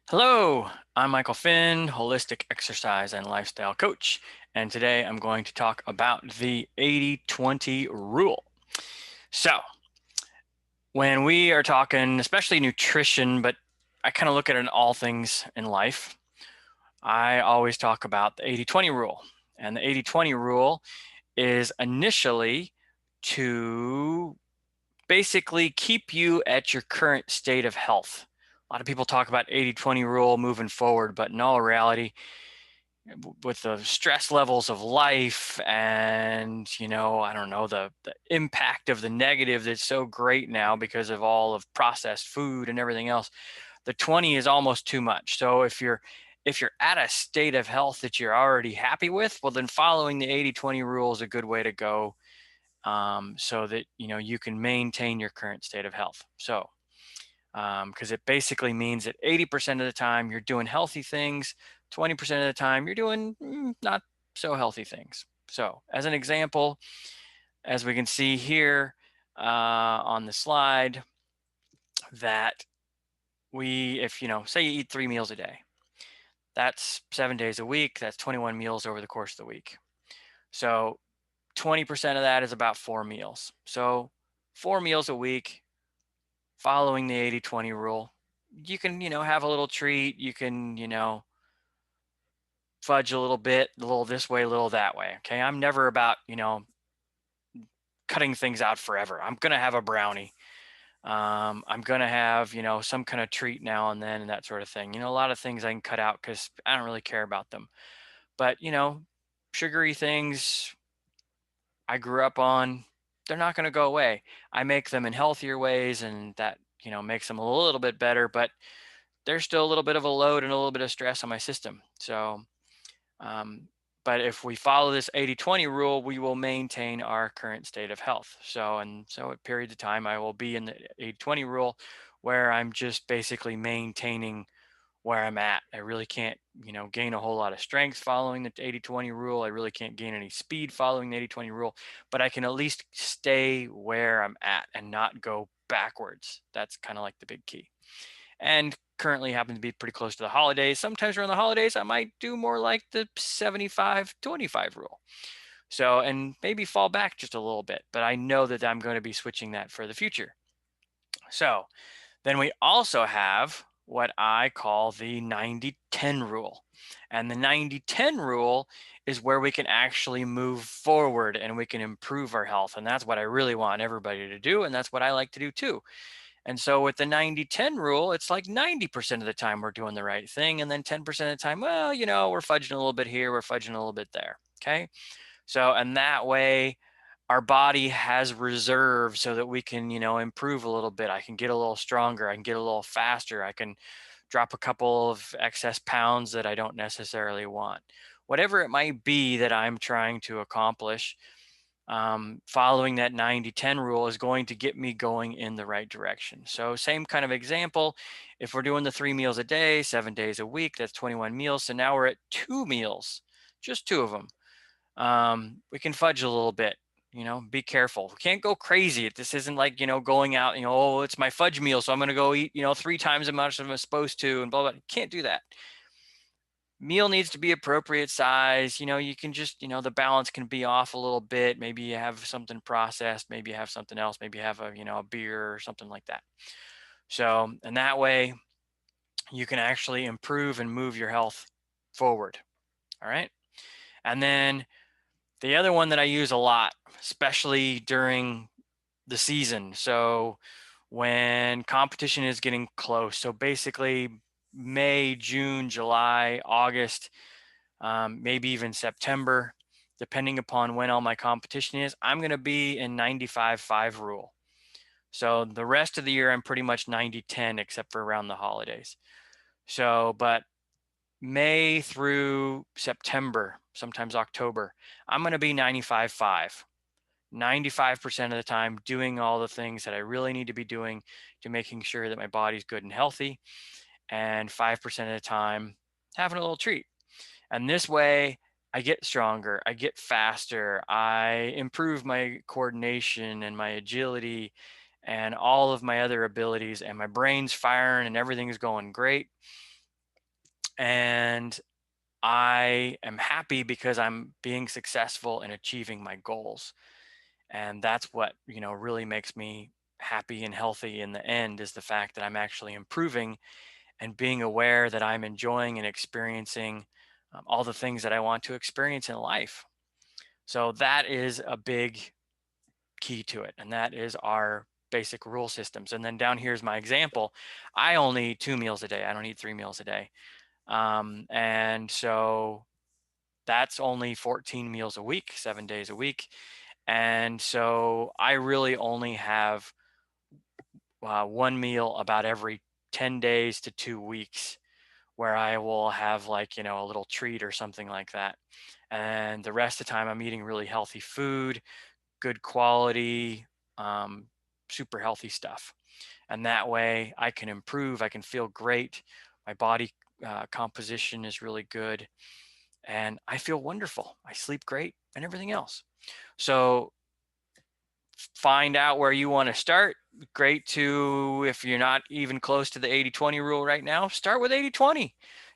Hello, I'm Michael Finn, holistic exercise and lifestyle coach, and today I'm going to talk about the 80-20 rule. So, when we are talking, especially nutrition, but I kind of look at it in all things in life, I always talk about the 80-20 rule. And the 80-20 rule is initially to basically keep you at your current state of health. A lot of people talk about 80-20 rule moving forward, but in all reality, with the stress levels of life and I don't know, the impact of the negative that's so great now because of all of processed food and everything else, the 20 is almost too much. So if you're at a state of health that you're already happy with, well, then following the 80-20 rule is a good way to go, so that you can maintain your current state of health. So because it basically means that 80% of the time you're doing healthy things, 20% of the time you're doing not so healthy things. So, as an example, as we can see here on the slide, that if say you eat 3 meals a day, that's 7 days a week, that's 21 meals over the course of the week. So, 20% of that is about 4 meals. So, 4 meals a week, following the 80-20 rule, you can have a little treat, you can fudge a little bit, a little this way, a little that way. Okay, I'm never about cutting things out forever. I'm gonna have a brownie, I'm gonna have some kind of treat now and then, and that sort of thing. A lot of things I can cut out because I don't really care about them. But sugary things I grew up on, they're not going to go away. I make them in healthier ways, and that makes them a little bit better, but there's still a little bit of a load and a little bit of stress on my system. So, um, but if we follow this 80-20 rule, we will maintain our current state of health. So at periods of time, I will be in the 80-20 rule, where I'm just basically maintaining where I'm at. I really can't, gain a whole lot of strength following the 80-20 rule. I really can't gain any speed following the 80-20 rule, but I can at least stay where I'm at and not go backwards. That's kind of like the big key. And currently happen to be pretty close to the holidays. Sometimes around the holidays, I might do more like the 75-25 rule. So, and maybe fall back just a little bit, but I know that I'm going to be switching that for the future. So, then we also have what I call the 90-10 rule. And the 90-10 rule is where we can actually move forward and we can improve our health. And that's what I really want everybody to do. And that's what I like to do too. And so with the 90-10 rule, it's like 90% of the time we're doing the right thing. And then 10% of the time, well, we're fudging a little bit here, we're fudging a little bit there. Okay. So, and that way, our body has reserve so that we can, improve a little bit. I can get a little stronger. I can get a little faster. I can drop a couple of excess pounds that I don't necessarily want. Whatever it might be that I'm trying to accomplish, following that 90-10 rule is going to get me going in the right direction. So, same kind of example. If we're doing the 3 meals a day, 7 days a week, that's 21 meals. So now we're at 2 meals, just two of them. We can fudge a little bit. Be careful. We can't go crazy. This isn't like, going out, oh, it's my fudge meal, so I'm going to go eat, 3 times as much as I'm supposed to, and blah, blah. Can't do that. Meal needs to be appropriate size. You can just, the balance can be off a little bit. Maybe you have something processed, maybe you have something else, maybe you have a beer or something like that. So, and that way you can actually improve and move your health forward. All right. And then the other one that I use a lot, especially during the season. So when competition is getting close, so basically May, June, July, August, maybe even September, depending upon when all my competition is, I'm going to be in 95-5 rule. So the rest of the year, I'm pretty much 90-10, except for around the holidays. So, but May through September, sometimes October, I'm going to be 95-5. 95% of the time doing all the things that I really need to be doing to making sure that my body's good and healthy, and 5% of the time having a little treat. And this way I get stronger, I get faster, I improve my coordination and my agility and all of my other abilities, and my brain's firing and everything's going great. And I am happy because I'm being successful in achieving my goals. And that's what, really makes me happy and healthy in the end, is the fact that I'm actually improving and being aware that I'm enjoying and experiencing all the things that I want to experience in life. So that is a big key to it. And that is our basic rule systems. And then down here is my example. I only eat 2 meals a day. I don't eat 3 meals a day. And so that's only 14 meals a week, 7 days a week. And so I really only have one meal about every 10 days to 2 weeks, where I will have, like, a little treat or something like that. And the rest of the time I'm eating really healthy food, good quality, um, super healthy stuff. And that way I can improve, I can feel great. My body composition is really good, and I feel wonderful. I sleep great and everything else. So find out where you want to start. Great to, if you're not even close to the 80-20 rule right now, start with 80-20.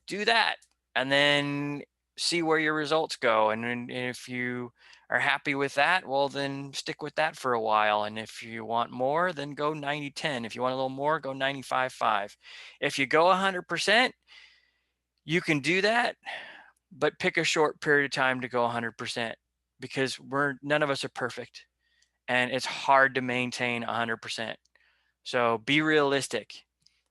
Do that. And then see where your results go. And if you are happy with that, well, then stick with that for a while. And if you want more, then go 90-10. If you want a little more, go 95-5. If you go 100%, you can do that, but pick a short period of time to go 100%, because none of us are perfect, and it's hard to maintain 100%. So be realistic.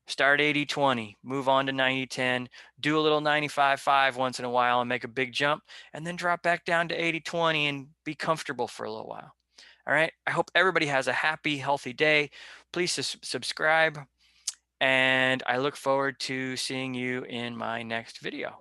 Start 80-20, move on to 90-10, do a little 95-5 once in a while and make a big jump, and then drop back down to 80-20 and be comfortable for a little while. All right. I hope everybody has a happy, healthy day. Please subscribe, and I look forward to seeing you in my next video.